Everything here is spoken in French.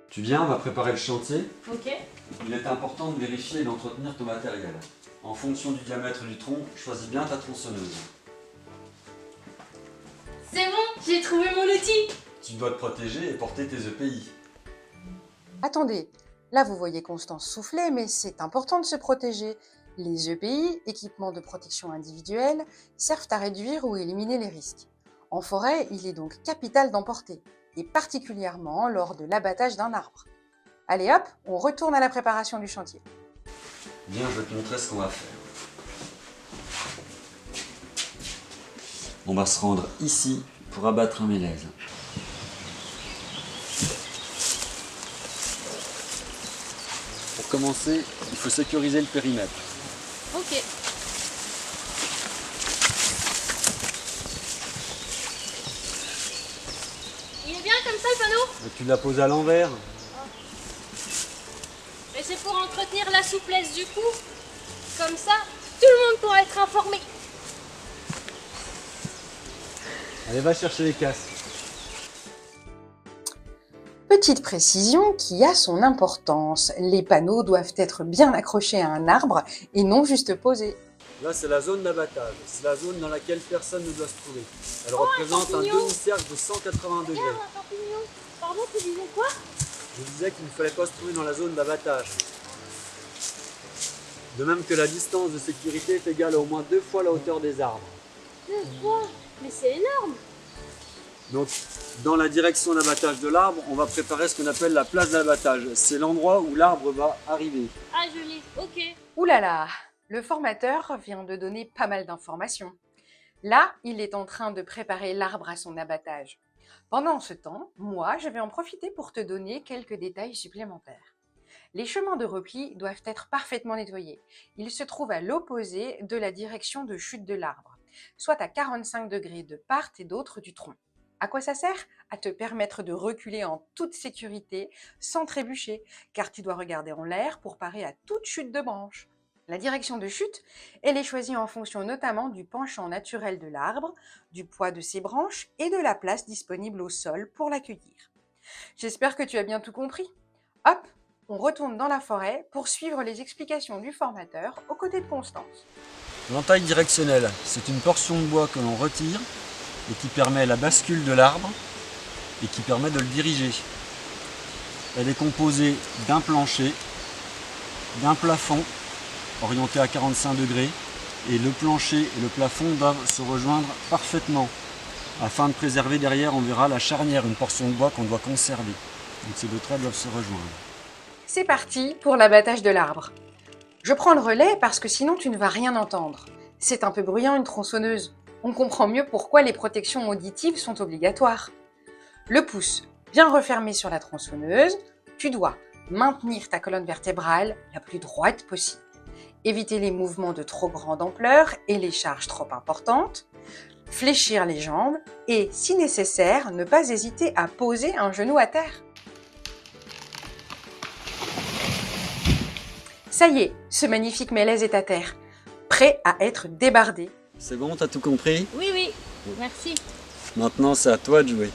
Tu viens, on va préparer le chantier. Ok. Il est important de vérifier et d'entretenir ton matériel. En fonction du diamètre du tronc, choisis bien ta tronçonneuse. C'est bon, j'ai trouvé mon outil. Tu dois te protéger et porter tes EPI. Attendez, là vous voyez Constance souffler, mais c'est important de se protéger. Les EPI, équipements de protection individuelle, servent à réduire ou éliminer les risques. En forêt, il est donc capital d'en porter, et particulièrement lors de l'abattage d'un arbre. Allez hop, on retourne à la préparation du chantier. Viens, je vais te montrer ce qu'on va faire. On va se rendre ici pour abattre un mélèze. Pour commencer, il faut sécuriser le périmètre. Ok. Il est bien comme ça le panneau? Tu l'as posé à l'envers. Mais c'est pour entretenir la souplesse du cou. Comme ça, tout le monde pourra être informé. Allez, va chercher les casses. Petite précision qui a son importance, les panneaux doivent être bien accrochés à un arbre et non juste posés. Là, c'est la zone d'abattage. C'est la zone dans laquelle personne ne doit se trouver. Elle un représente un champignon. demi-cercle de 180 degrés. Regarde, un champignon. Pardon, tu disais quoi? Je disais qu'il ne fallait pas se trouver dans la zone d'abattage. De même que la distance de sécurité est égale à au moins 2 fois la hauteur des arbres. 2 fois? Mais c'est énorme. Donc, dans la direction d'abattage de l'arbre, on va préparer ce qu'on appelle la place d'abattage. C'est l'endroit où l'arbre va arriver. Ah, je l'ai. Ok. Ouh là là, le formateur vient de donner pas mal d'informations. Là, il est en train de préparer l'arbre à son abattage. Pendant ce temps, moi, je vais en profiter pour te donner quelques détails supplémentaires. Les chemins de repli doivent être parfaitement nettoyés. Ils se trouvent à l'opposé de la direction de chute de l'arbre, soit à 45 degrés de part et d'autre du tronc. À quoi ça sert? À te permettre de reculer en toute sécurité, sans trébucher, car tu dois regarder en l'air pour parer à toute chute de branche. La direction de chute, elle est choisie en fonction notamment du penchant naturel de l'arbre, du poids de ses branches et de la place disponible au sol pour l'accueillir. J'espère que tu as bien tout compris. Hop, on retourne dans la forêt pour suivre les explications du formateur aux côtés de Constance. L'entaille directionnelle, c'est une portion de bois que l'on retire et qui permet la bascule de l'arbre et qui permet de le diriger. Elle est composée d'un plancher, d'un plafond orienté à 45 degrés et le plancher et le plafond doivent se rejoindre parfaitement. Afin de préserver derrière, on verra la charnière, une portion de bois qu'on doit conserver. Donc ces deux traits doivent se rejoindre. C'est parti pour l'abattage de l'arbre. Je prends le relais parce que sinon tu ne vas rien entendre. C'est un peu bruyant une tronçonneuse. On comprend mieux pourquoi les protections auditives sont obligatoires. Le pouce bien refermé sur la tronçonneuse, tu dois maintenir ta colonne vertébrale la plus droite possible. Éviter les mouvements de trop grande ampleur et les charges trop importantes. Fléchir les jambes et, si nécessaire, ne pas hésiter à poser un genou à terre. Ça y est, ce magnifique mélèze est à terre, prêt à être débardé. C'est bon, t'as tout compris? Oui, oui. Merci. Maintenant, c'est à toi de jouer.